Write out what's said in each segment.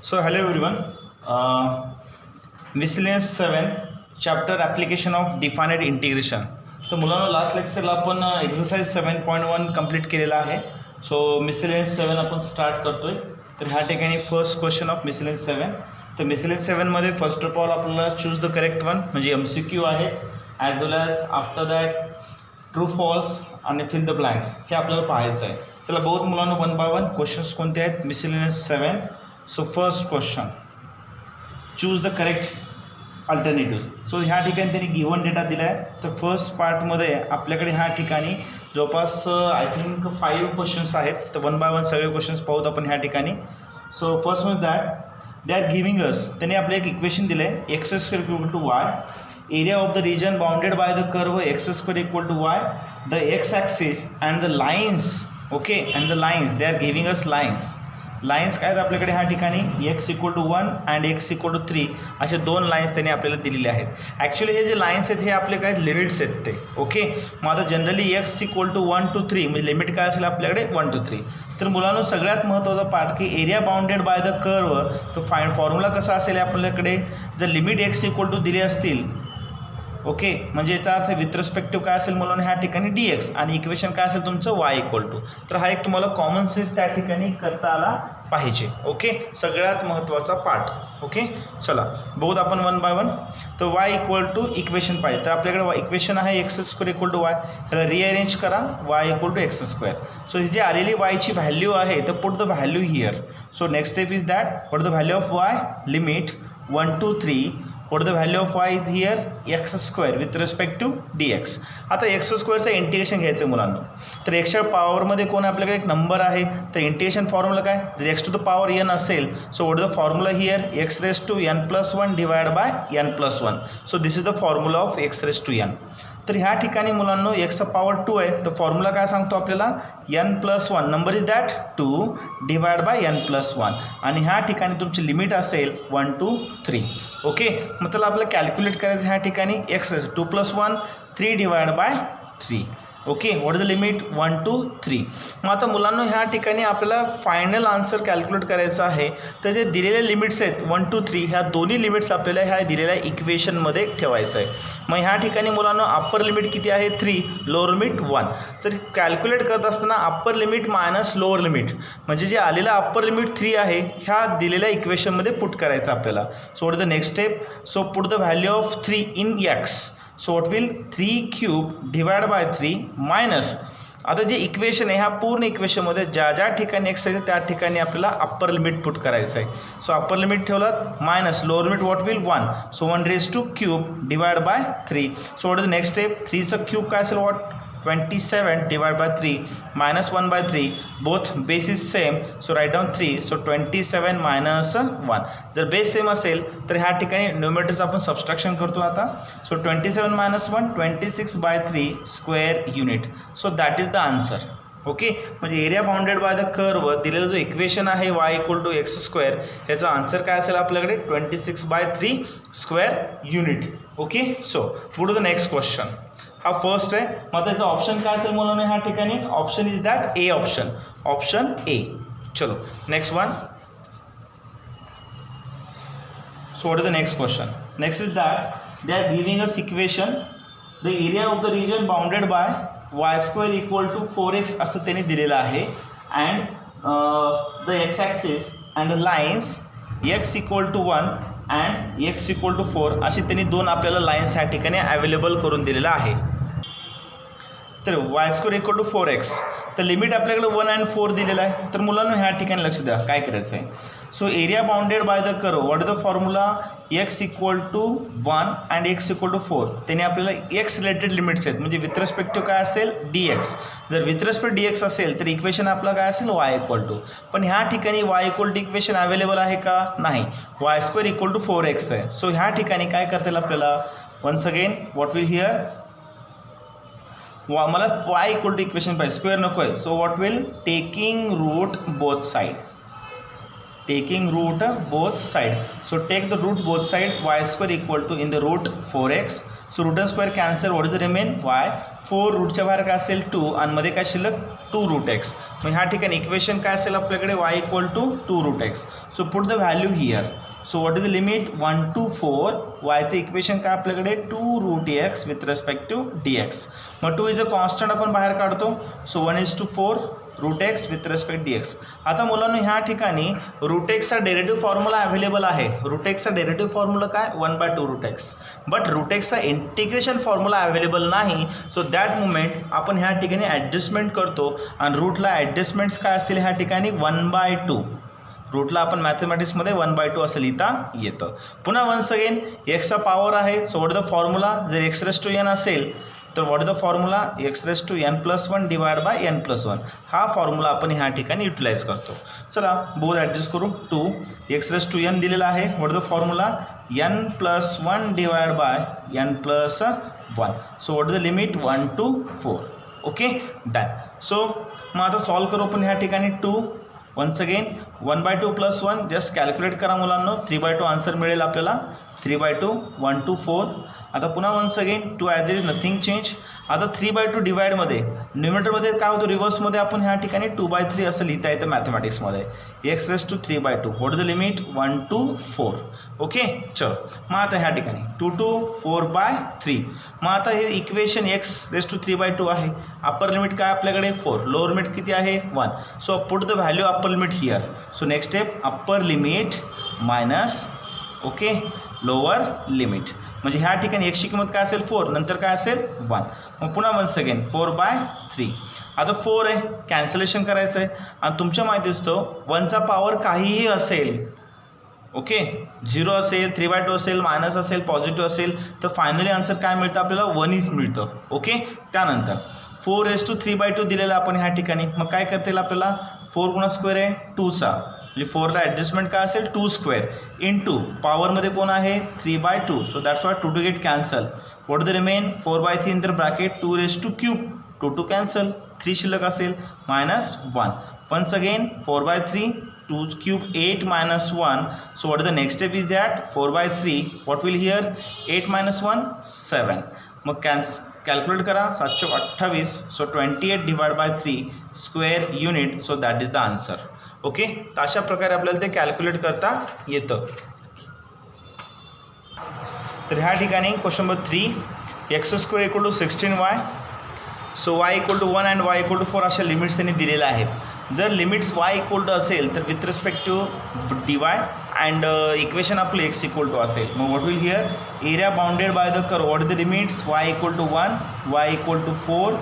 So hello everyone. Miscellaneous 7 chapter application of definite integration. तर मुलांना last लेक्चरला आपण exercise 7.1 complete केलेला आहे. सो मिसलेनियस 7 आपण स्टार्ट करतोय. तर ह्या ठिकाणी फर्स्ट क्वेश्चन ऑफ मिसलेनियस 7. तर मिसलेनियस 7मध्ये फर्स्ट ऑफ ऑल आपल्याला चूज द करेक्ट वन म्हणजे MCQ आहे, as well as after that true false आणि फिल द ब्लँक्स हे आपल्याला पाहायचं आहे. चला बहुत मुलांना वन बाय वन क्वेश्चन्स कोणते आहेत miscellaneous 7. So first question, choose the correct alternatives. So ह्या ठिकाणी त्यांनी गिवन डेटा दिला आहे. तर फर्स्ट पार्टमध्ये आपल्याकडे ह्या ठिकाणी जवळपास आय थिंक 5 क्वेश्चन्स आहेत. तर वन बाय वन सगळे क्वेश्चन्स पाहूत आपण ह्या ठिकाणी. सो फर्स्ट म्हणजे दॅट आर गिविंग अस, त्यांनी आपलं एक इक्वेशन दिलं आहे x square equal to Y, area of the region bounded by the curve X square equal to Y, the X axis and the lines. Okay, and the lines they are giving us lines. Lines काय आहेत आपल्याकडे ह्या ठिकाणी X equal to 1 and x equal to 3 असे दोन lines त्यांनी आपल्याला दिलेले आहेत. ॲक्च्युली हे जे लाईन्स आहेत हे आपले काय लिमिट्स आहेत ते. ओके, मग आता generally X equal to 1 to 3 म्हणजे लिमिट काय असेल आपल्याकडे 1 to 3. तर मुलांनो सगळ्यात महत्त्वाचा पार्ट की area bounded by the curve, तो फॉर्म्युला कसा असेल आपल्याकडे, जर लिमिट एक्स इक्वल टू दिले असतील, ओके, म्हणजे याचा अर्थ विथ रिस्पेक्टिव्ह काय असेल मुलांना ह्या ठिकाणी dx आणि इक्वेशन काय असेल तुमचं y इक्वल टू. तर हा एक तुम्हाला कॉमन सेन्स त्या ठिकाणी करता आला पाहिजे. ओके, सगळ्यात महत्त्वाचा पार्ट. ओके, चला बघूत आपण वन बाय वन. तर y इक्वल टू इक्वेशन पाहिजे. तर आपल्याकडे इक्वेशन आहे x square equal to y, त्याला रिअरेंज करा y equal to x square. So ही जी आलेली yची व्हॅल्यू आहे तर put the value here. So next step is that put the value of y limit 1 to 3. what the value of y is here x square with respect to dx. आता x स्क्वेअरचं integration घ्यायचं आहे मुलांना. तर एक्सच्या पॉवरमध्ये कोण आपल्याकडे एक नंबर आहे, तर इंटिग्रेशन फॉर्म्युला काय, जर x to the power n असेल so what the formula here x raised to n plus 1 divided by n plus 1. so this is the formula of x raised to n. तर ह्या ठिकाणी मुलांनो एक्सचा power 2 आहे, तर फॉर्म्युला काय सांगतो आपल्याला n plus 1, number is that 2 divide by n plus 1 आणि ह्या ठिकाणी तुमची लिमिट असेल 1 to 3. ओके, मग त्याला आपल्याला कॅल्क्युलेट करायचं ह्या ठिकाणी x 2 + 1 3 divide by 3. Okay, what is the limit 1 to 3. मग आता मुलांना ह्या ठिकाणी आपल्याला फायनल आन्सर कॅल्क्युलेट करायचं आहे. तर जे दिलेले लिमिट्स आहेत 1 to 3 ह्या दोन्ही लिमिट्स आपल्याला ह्या दिलेल्या इक्वेशनमध्ये ठेवायचं आहे. मग ह्या ठिकाणी मुलांना अप्पर लिमिट किती आहे 3, लोअर लिमिट 1. तर कॅल्क्युलेट करत असताना upper limit minus lower limit म्हणजे जे आलेलं अप्पर लिमिट 3 आहे ह्या दिलेल्या इक्वेशनमध्ये पुट करायचं आपल्याला. So what is the next step, so put the value of 3 in x. So what will 3 cube divide by 3 minus, आता जे इक्वेशन आहे ह्या पूर्ण इक्वेशनमध्ये ज्या ज्या ठिकाणी एक्स आहे त्या ठिकाणी आपल्याला अप्पर लिमिट पुट करायचं आहे. सो अप्पर लिमिट ठेवलं minus lower limit what will 1. So 1 raised to cube divide by 3. So what is the next step, 3चं क्यूब काय असेल what 27 divide by 3 minus 1 by 3, both base is same. So write down 3. So 27 minus 1. जर base same असेल तर ह्या ठिकाणी न्यूमरेटरचं आपण subtraction करतो आता. So 27 minus 1 26 by 3 square unit. So that is the answer. Okay, म्हणजे area bounded by the curve दिलेलं जो इक्वेशन आहे y equal to x square ह्याचा आन्सर काय असेल आपल्याकडे 26 by 3 square unit. Okay, so पुढे टू द नेक्स्ट क्वेश्चन. हा फर्स्ट आहे. मग त्याचा ऑप्शन काय असेल मुलांना ह्या ठिकाणी, option is that A option, option A. चलो next one. So what is the next question, next is that they are giving us equation the area of the region bounded by y square equal to 4x असं त्यांनी दिलेलं आहे. And the X axis and the lines x equal to 1 and x equal to 4 अशी त्यांनी दोन आपल्याला lines ह्या ठिकाणी अवेलेबल करून दिलेलं आहे. तर y square equal to 4x, तर लिमिट आपल्याकडे 1 and 4 दिलेलं आहे. तर मुलांना ह्या ठिकाणी लक्ष द्या काय करायचं आहे. So area bounded by the curve, what is the formula, x equal to 1 and x equal to 4. त्याने आपल्याला x रिलेटेड लिमिट्स आहेत म्हणजे विथ रिस्पेक्टिव्ह काय असेल dx. जर विथ रिस्पेक्ट dx असेल तर इक्वेशन आपलं काय असेल y इक्वल टू. पण ह्या ठिकाणी y equal to equation available आहे का, नाही, y square equal to 4x आहे. सो ह्या ठिकाणी काय करता येईल आपल्याला, once again what will here, मला y इक्वल टू इक्वेशन पाहिजे, स्क्वेअर नको आहे. So what will taking root both side, taking root both side. So take the root both side, y square equal to in the root 4x. So root and square cancel, what is the remain, y. 4 रूटच्या बाहेर काय असेल 2 आणि मध्ये काय शिल्लक 2 root x. मग ह्या ठिकाणी इक्वेशन काय असेल आपल्याकडे y equal to 2 root X. So put the value here. So what is the limit 1 to 4. वायचं इक्वेशन काय आपल्याकडे 2 root X with respect to dx. मग 2 इज अ कॉन्स्टंट आपण बाहेर काढतो. So 1:4 root X with respect dx. आता मुलांना ह्या ठिकाणी रूट एक्सचा डेरिव्हेटिव्ह फॉर्म्युला अवेलेबल आहे. रूट एक्सचा डेरिव्हेटिव्ह फॉर्म्युला काय 1/2 रूट एक्स. बट रूट एक्सचा इंटिग्रेशन फॉर्म्युला अवेलेबल नाही. सो दॅट मुमेंट आपण ह्या ठिकाणी ॲडजस्टमेंट करतो आणि रूटला ॲडजस्टमेंट्स काय असतील ह्या ठिकाणी 1/2. रूटला आपण मॅथमॅटिक्समध्ये 1/2 असं लिहिता येतं. पुन्हा वन्स अगेन एक्सचा पॉवर आहे. सो व्हॉट द फॉर्म्युला जर x⁻n असेल तर what is the formula x⁻n+1 divide by n+1. हा फॉर्म्युला आपण ह्या ठिकाणी युटिलाइज करतो. चला बोथ ॲडजस्ट करू. 2 x⁻n दिलेला आहे. What is the formula n+1 divide by n+1. So what is the limit 1 to 4. Okay done. So मग आता सॉल्व करू आपण ह्या ठिकाणी 2. वन्स अगेन 1/2 + 1 जस्ट कॅल्क्युलेट करा मुलांनो. 3/2 आन्सर मिळेल आपल्याला. 3/2 1 to 4. आता पुन्हा once again 2 as it is nothing change. आता 3/2 डिवाइडमध्ये न्यूमरेटरमध्ये काय होतं रिव्हर्समध्ये आपण ह्या ठिकाणी 2/3 असं लिहिता येतं मॅथमॅटिक्समध्ये. x⁻3/2 what is the limit 1 to 4. Okay चलो मग आता ह्या ठिकाणी 2 to 4/3. मग आता हे इक्वेशन x⁻3/2 आहे. अप्पर लिमिट काय आपल्याकडे 4. लोअर लिमिट किती आहे 1. So put the value upper limit here. So next step upper limit minus okay lower limit. म्हणजे ह्या ठिकाणी एक्सची किंमत काय असेल 4 नंतर काय असेल 1. मग पुन्हा वन्स अगेन 4/3. आता 4 आहे कॅन्सलेशन करायचं आहे आणि तुमच्या माहिती असतो 1चा पॉवर काहीही असेल ओके 0 असेल 3/2 असेल मायनस असेल पॉझिटिव्ह असेल तर फायनली आन्सर काय मिळतं आपल्याला 1 मिळतं. ओके त्यानंतर 4⁻3/2 दिलेला आपण ह्या ठिकाणी. मग काय करता येईल आपल्याला 4 गुणा स्क्वेअर आहे 2चा म्हणजे 4ला ॲडजस्टमेंट काय असेल 2 स्क्वेअर इंटू पॉवरमध्ये कोण आहे 3/2. So that's why 2 to get cancel. What the remain 4/3 in the bracket 2⁻³ 2 to cancel 3 शिल्लक असेल -1. Once again 4/3 2³ 8 - 1. So what is the next step is that 4/3 what will here 8 - 1 7. मग कॅल्क्युलेट करा 728. So 28 divide by 3 square unit. So that is the answer. Okay तर अशा प्रकारे आपल्याला ते calculate करता येतं. तर ह्या ठिकाणी question number 3 x² = 16y. So y = 1 and y = 4 अशा लिमिट्स त्यांनी दिलेल्या आहेत. जर लिमिट्स y = असेल तर with respect to dy and equation आपलं x = असेल. मग what will here area bounded by the curve. What is the limits y = 1 y = 4.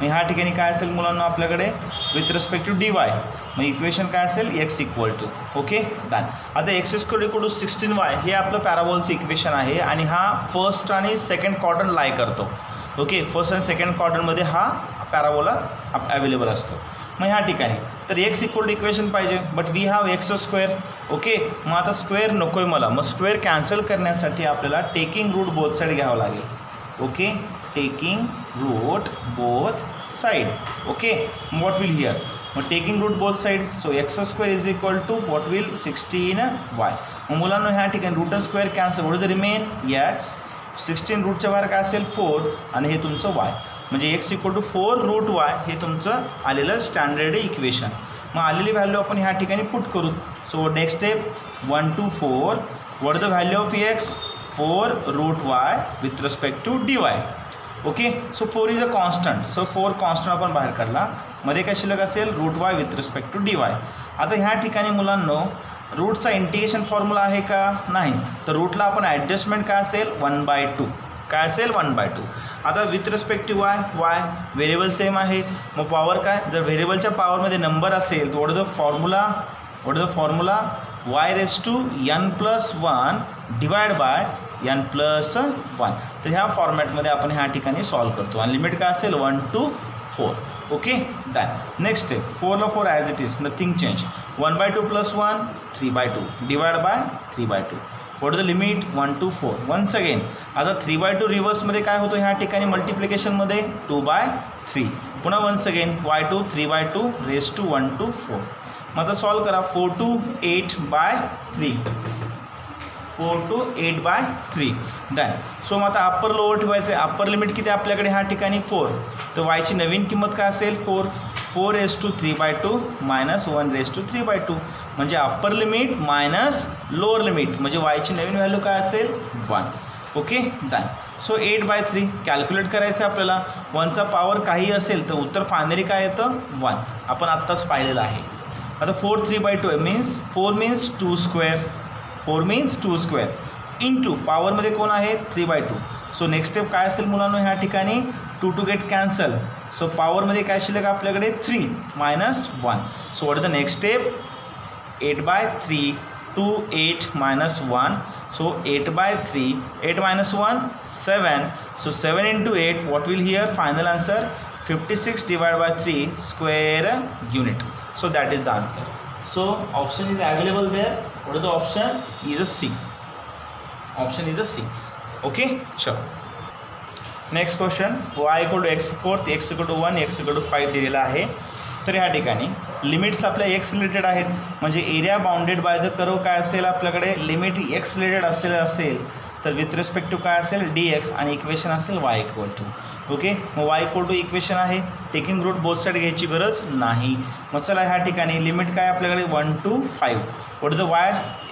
मग ह्या ठिकाणी काय असेल मुलांना आपल्याकडे विथ रिस्पेक्ट टू dy. मग इक्वेशन काय असेल x = ओके डन. आता x² = 16y हे आपलं पॅराबोलचं इक्वेशन आहे आणि हा फर्स्ट आणि सेकंड क्वाड्रंट लाय करतो. ओके फर्स्ट आणि सेकंड क्वाड्रंटमध्ये हा पॅराबोला अवेलेबल असतो. मग ह्या ठिकाणी तर x = इक्वेशन पाहिजे but we have x². Okay मग आता स्क्वेअर नको आहे मला. मग स्क्वेअर कॅन्सल करण्यासाठी आपल्याला टेकिंग रूट बोथ साईड घ्यावं लागेल. Okay taking root both side. Okay what will here मग taking root both side. So x² = what will 16y. मग मुलांना ह्या ठिकाणी root square cancel. What is the remain x. 16 रूटच्या बाहेर काय असेल 4 आणि हे तुमचं y. म्हणजे x = 4 रूट y हे तुमचं आलेलं स्टँडर्ड इक्वेशन. मग आलेली व्हॅल्यू आपण ह्या ठिकाणी पुट करू. So next step 1 to 4. What is the value of x 4 root y with respect to dy. Okay so 4 is a constant. So 4 constant आपण बाहेर काढला. मध्ये काय शिल्लक असेल root y with respect to dy. आता ह्या ठिकाणी मुलांनो रूटचा इंटिग्रेशन फॉर्म्युला आहे का नाही. तर रूटला आपण ॲडजस्टमेंट काय असेल 1/2. काय असेल 1/2. आता with respect to y variable same आहे. मग पॉवर काय जर व्हेरिएबलच्या पॉवरमध्ये नंबर असेल तर what is the formula y⁻n+1 divide by n+1. तर ह्या फॉर्मॅटमध्ये आपण ह्या ठिकाणी सॉल्व करतो आणि लिमिट काय असेल 1 to 4. Okay done. Next step 4ला 4 as it is nothing change. 1/2 + 1 3/2 divide by 3/2. What is the limit 1 to 4. Once again आता 3/2 रिव्हर्समध्ये काय होतं ह्या ठिकाणी मल्टिप्लिकेशनमध्ये 2/3. पुन्हा once again y2 3/2 raised to 1 to 4. मग आता सॉल्व करा 4 to 8/3. 4 to 8/3 done. सो मग आता अप्पर लोअर ठेवायचं आहे. अप्पर लिमिट किती आपल्याकडे ह्या ठिकाणी 4, तर वायची नवीन किंमत काय असेल 4 मायनस 1/3/2 म्हणजे upper limit minus lower limit म्हणजे वायची नवीन व्हॅल्यू काय असेल 1. Okay done. सो 8/3 कॅल्क्युलेट करायचं आहे आपल्याला. 1चा पॉवर काही असेल तर उत्तर फायनली काय येतं 1. आपण आत्ताच पाहिलेलं आहे. आता 4 3/2 means 4 means 2 square, 4 means 2 square into पॉवरमध्ये कोण आहे 3/2. सो नेक्स्ट स्टेप काय असेल मुलांनो ह्या ठिकाणी 2 to get कॅन्सल. सो पॉवरमध्ये काय शिल्लक आपल्याकडे 3 minus 1. So what is the next step 8/3 to 8 minus 1. So 8/3, 8 minus 1 7. So 7 into 8, what will here final answer 56 divided by 3 square unit. So that is the answer. So option is available there. What is the option? Is a C. Option is a C. Okay, sure. Next question y equal to x4 x equal to 1 x equal to 5 दिलेला आहे. तर ह्या ठिकाणी limits आपल्या x related आहेत म्हणजे area bounded by the curve काय असेल आपल्याकडे लिमिट x रिलेटेड असेल तर विथ रिस्पेक्ट टू काय असेल dx आणि इक्वेशन असेल y इक्वल टू. ओके मग y इक्वल टू इक्वेशन आहे. टेकिंग रूट बोथ साईड घ्यायची गरज नाही. मग चला ह्या ठिकाणी लिमिट काय आपल्याकडे 1 to 5. What is the y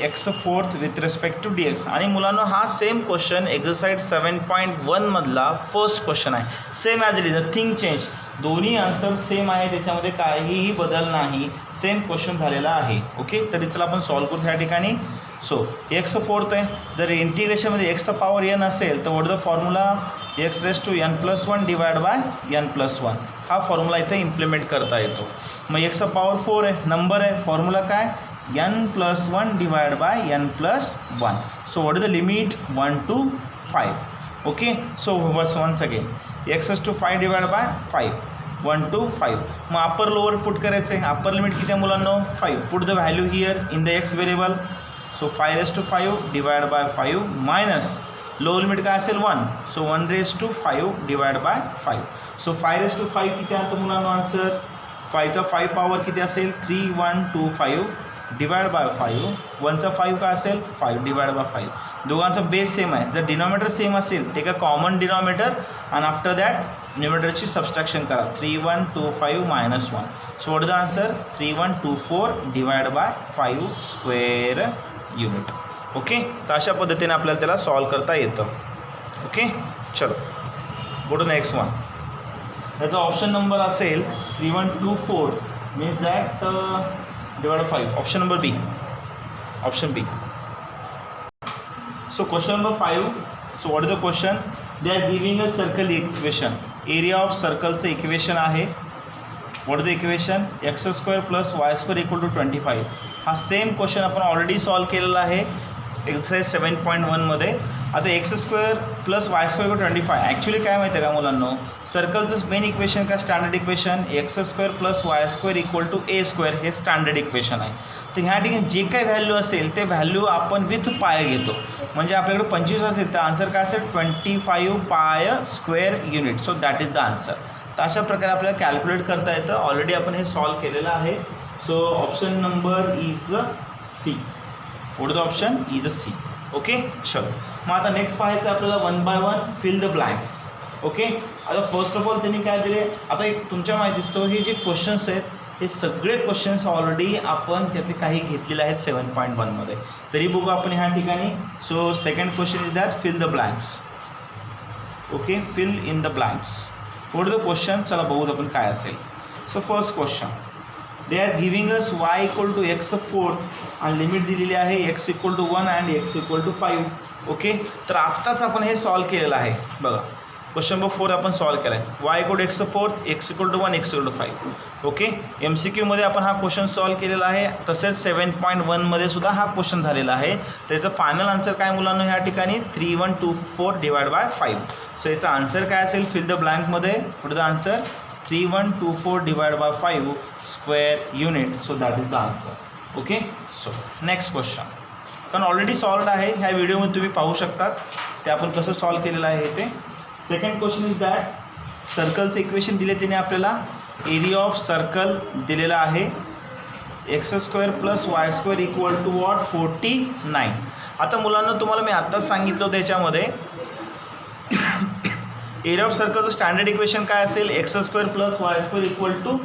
x4 with respect to dx. आणि मुलांनो हा सेम क्वेश्चन एक्सरसाइज 7.1 मधला फर्स्ट क्वेश्चन आहे. Same as it is nothing change. दोन्ही आन्सर सेम आहे त्याच्यामध्ये काहीही बदल नाही. सेम क्वेश्चन झालेला आहे. ओके तरी चला आपण सॉल्व करू ह्या ठिकाणी. सो x4 आहे जर इंटिग्रेशनमध्ये एक्सचा पॉवर n असेल तर what the formula x⁻n+1 divide by n+1 हा फॉर्म्युला इथे इम्प्लिमेंट करता येतो. मग एक्सचा पॉवर 4 आहे नंबर आहे फॉर्म्युला काय n+1 divide by n+1. So what is the limit 1 to 5. Okay so once again x⁻5 divide by 5 1 to 5. मग अप्पर लोअर पुट करायचं आहे. अप्पर लिमिट किती आहे मुलांनो 5. Put the value here in the x variable. So 5⁻5 divide by 5 minus lower limit काय असेल 1. So 1⁻5 divide by 5. So 5⁻5 किती आहे तर मुलांनो आन्सर 5चा 5 पॉवर किती असेल 3125 डिवाइड बाय 5. 1चा 5 काय असेल 5 डिवाइड बाय 5. दोघांचा बेस सेम आहे. जर डिनॉमिनेटर सेम असेल टेक अ कॉमन डिनॉमिनेटर आणि आफ्टर दॅट न्यूमिनेटरची सबस्ट्रॅक्शन करा 3125 minus 1. So what is the answer 3124 divide by 5 square unit. Okay तर अशा पद्धतीने आपल्याला त्याला सॉल्व करता येतं. ओके चलो गो टू नेक्स्ट वन. त्याचा ऑप्शन नंबर असेल 3124 means that divide 5. Option number B. Option B. So question number 5. So what is the question? They are giving a circle equation. Area of circle चं equation आहे. What is the equation? x² plus y² equal to 25. हा same question आपण already solve केलेला आहे exercise 7.1 मध्ये. आता x² plus y² equal to 25 actually काय माहिती आहे का मुलांनो सर्कलचं मेन इक्वेशन काय standard equation x² plus y² equal to a² हे स्टँडर्ड इक्वेशन आहे. तर ह्या ठिकाणी जे काही व्हॅल्यू असेल ते व्हॅल्यू आपण विथ पाय घेतो म्हणजे आपल्याकडे 25 असेल तर आन्सर काय असेल 25 pi square unit. So that is the answer. तर अशा प्रकारे आपल्याला कॅल्क्युलेट करता येतं. ऑलरेडी आपण हे सॉल्व केलेलं आहे. So option number is C. What is the option is a C. Okay चलो मग आता नेक्स्ट पाहायचं आपल्याला 1 by 1 fill the blanks. Okay आता फर्स्ट ऑफ ऑल त्यांनी काय दिले आता एक तुमच्या माहिती दिसतो हे जे क्वेश्चन्स आहेत हे सगळे क्वेश्चन्स ऑलरेडी आपण त्यातले काही घेतलेले आहेत 7.1 मध्ये. तरी बघू आपण ह्या ठिकाणी. So second question is that fill the blanks. Okay fill in the blanks. What is the question चला बघूत आपण काय असेल. So first question they are giving us y equal to x4 आणि लिमिट दिलेली आहे x equal to 1 and x equal to 5. Okay तर आत्ताच आपण हे सॉल्व केलेलं आहे बघा. क्वेश्चन नंबर 4 आपण सॉल्व केला आहे. y equal to x4 x equal to 1 x equal to 5. Okay MCQ मध्ये आपण हा क्वेश्चन सॉल्व केलेला आहे. तसेच 7.1 मध्ये सुद्धा हा क्वेश्चन झालेला आहे. त्याचं फायनल आन्सर काय मुलांना ह्या ठिकाणी 3124 डिवाइड बाय 5. सो याचा आन्सर काय असेल फिल द ब्लँकमध्ये. What is the answer 3124 divide by 5 square unit. So that is the answer. Okay so next question कारण ऑलरेडी सॉल्व्ड आहे ह्या व्हिडिओमध्ये तुम्ही पाहू शकतात ते आपण कसं सॉल्व केलेलं आहे ते. सेकंड क्वेश्चन इज दॅट सर्कलचं इक्वेशन दिले त्याने आपल्याला. एरिया ऑफ सर्कल दिलेला आहे. X square plus Y square equal to what 49. आता मुलांना तुम्हाला मी आत्ताच सांगितलं होतं याच्यामध्ये एरिया ऑफ सर्कलचं स्टँडर्ड इक्वेशन काय असेल, x square plus Y square equal to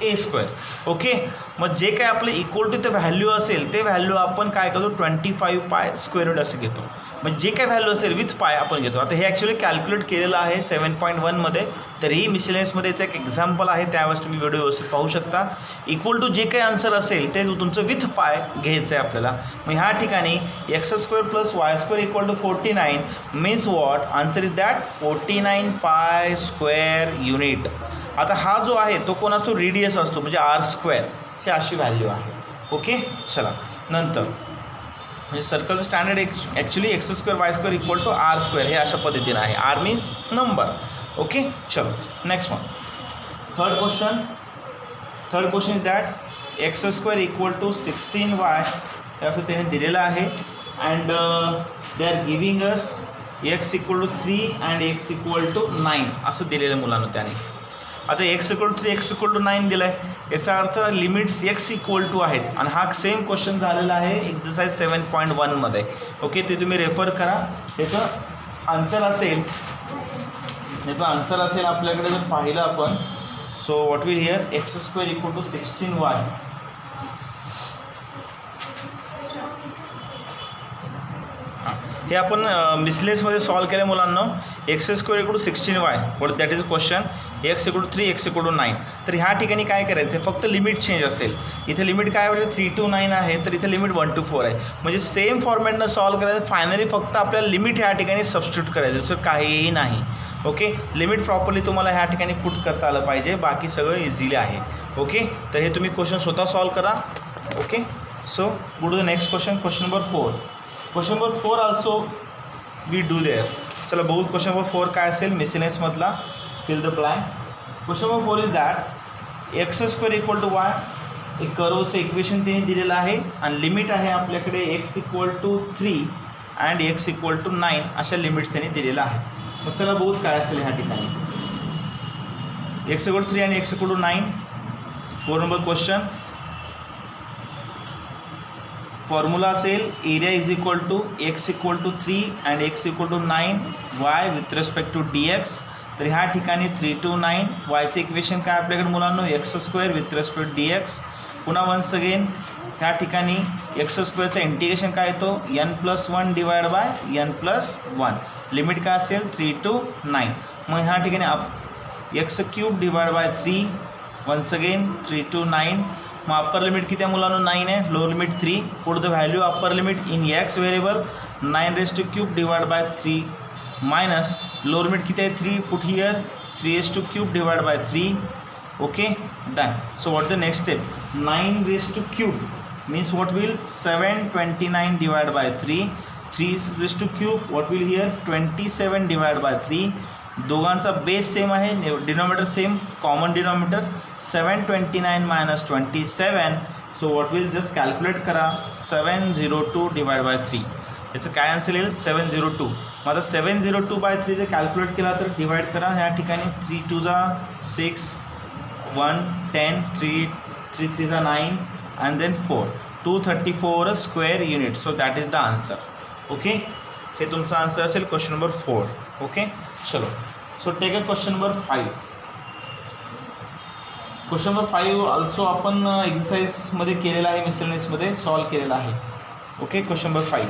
a square. Okay, मग जे काय आपलं इक्वल टू ते व्हॅल्यू असेल ते व्हॅल्यू आपण काय करतो 25 पाय स्क्वेअर रूट असं घेतो. मग जे काय व्हॅल्यू असेल विथ पाय आपण घेतो. आता हे ॲक्च्युली कॅल्क्युलेट केलेलं आहे 7.1मध्ये. तरीही मिसलेनियसमध्ये याचं एक एक्झाम्पल आहे, त्यावेळेस तुम्ही व्हिडिओ व्यवस्थित पाहू शकता. इक्वल टू जे काही आन्सर असेल ते तुमचं विथ पाय घ्यायचं आहे आपल्याला. मग ह्या ठिकाणी X square plus Y square equal to 49 means what answer is that 49 pi square unit. आता हा जो आहे तो कोण असतो, रेडियस असतो, म्हणजे आर स्क्वेअर. हे अशी व्हॅल्यू आहे. ओके, चला नंतर म्हणजे सर्कलचं standard actually x square y square equal to r square हे अशा पद्धतीनं आहे. R means number. ओके, चलो next one. Third question is that x square equal to 16y हे असं त्याने दिलेलं आहे. And they are giving us x equal to 3 and x equal to 9 असं दिलेलं मुलांना त्याने. आता x equal to 3 x equal to 9 दिलं आहे, याचा अर्थ लिमिट्स एक्स इक्वल टू आहेत. आणि हा सेम क्वेश्चन झालेला आहे एक्झरसाइज 7.1मध्ये. ओके, ते तुम्ही रेफर करा. त्याचं आन्सर असेल आपल्याकडे जर पाहिलं आपण, so what will here X square equal to 16y. हे आपण मिसलेनियसमध्ये सॉल्व केलं मुलांना. X square equal to 16y what that is question. X equal to 3 x equal to 9. तर ह्या ठिकाणी काय करायचं आहे, फक्त लिमिट चेंज असेल. इथे लिमिट काय म्हणजे 3 to 9 आहे, तर इथे लिमिट 1 to 4 आहे. म्हणजे सेम फॉर्मॅटनं सॉल्व करायचं. फायनली फक्त आपल्याला लिमिट ह्या ठिकाणी सबस्टिट्यूट करायचं, दुसरं काहीही नाही. ओके, लिमिट प्रॉपरली तुम्हाला ह्या ठिकाणी पुट करता आलं पाहिजे, बाकी सगळं इझिली आहे. ओके, तर हे तुम्ही क्वेश्चन स्वतः सॉल्व करा. Okay, so go to the next question. Question number 4. Question number 4 also we do there. चला बघू क्वेश्चन नंबर 4 काय असेल मिसलेनियसमधला. Fill the blank. Question number 4 is that x square equal to y. एक कर्वचं equation त्यांनी दिलेलं आहे आणि लिमिट आहे आपल्याकडे X equal to 3 and x equal to 9 अशा लिमिट्स त्यांनी दिलेल्या आहे. मग चला बघू काय असेल ह्या ठिकाणी. एक्स इक्वल टू 3 आणि x equal to 9. 4 number question. Formula असेल area is equal to x equal to 3 and x equal to 9 y with respect to d x. तर ह्या ठिकाणी 3 to 9 वायचं इक्वेशन काय आपल्याकडे मुलांनो x square with respect D x. पुन्हा once again ह्या ठिकाणी एक्स स्क्वेअरचं इंटिग्रेशन काय येतो n+1 divide by n+1. Limit काय असेल 3 to 9. मग ह्या ठिकाणी X cube divide by 3 once again 3 to 9. मग अप्पर लिमिट किती आहे मुलांनो 9 आहे, lower limit 3. Put the value upper limit in x variable 9³ divide by 3 minus lower limit किती आहे 3. Put here 3³ divide by 3. Okay, done. So what the next step 9³ means what will 729 divide by 3. 3³ what will here 27 divide by 3. दोघांचा base same आहे, denominator same, common denominator 729 minus 27. So what will just calculate करा 702 divide by 3. याचं काय answer येईल 702. मग आता 702 bye 3 जर calculate केला तर डिवाइड करा. ह्या ठिकाणी 3 2 6 1 10 3 3 9 and then 4 234 square unit. So that is the answer. Okay, हे तुमचा आन्सर असेल क्वेश्चन नंबर 4. ओके, चलो. So take a question number 5. Question number 5 also आपण एक्झरसाइजमध्ये केलेला आहे, मिसलेनियसमध्ये सॉल्व केलेला आहे. Okay, question number 5.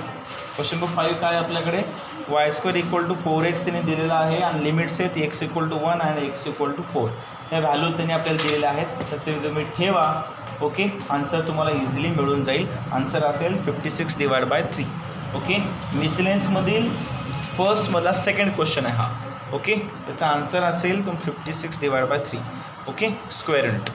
Question number 5 काय आपल्याकडे Y square equal to 4x त्यांनी दिलेला आहे आणि लिमिट्स आहेत एक्स इक्वल टू 1 आणि एक्स इक्वल टू 4. ह्या व्हॅल्यू त्यांनी आपल्याला दिलेल्या आहेत, तर ते तुम्ही ठेवा. ओके, आन्सर तुम्हाला इझिली मिळून जाईल. आन्सर असेल 56 डिवाइड बाय 3. ओके, मिसलेनियसमधील फर्स्टमधला सेकंड क्वेश्चन आहे हा. ओके, त्याचा आन्सर असेल 56 divide by 3. Okay, square unit.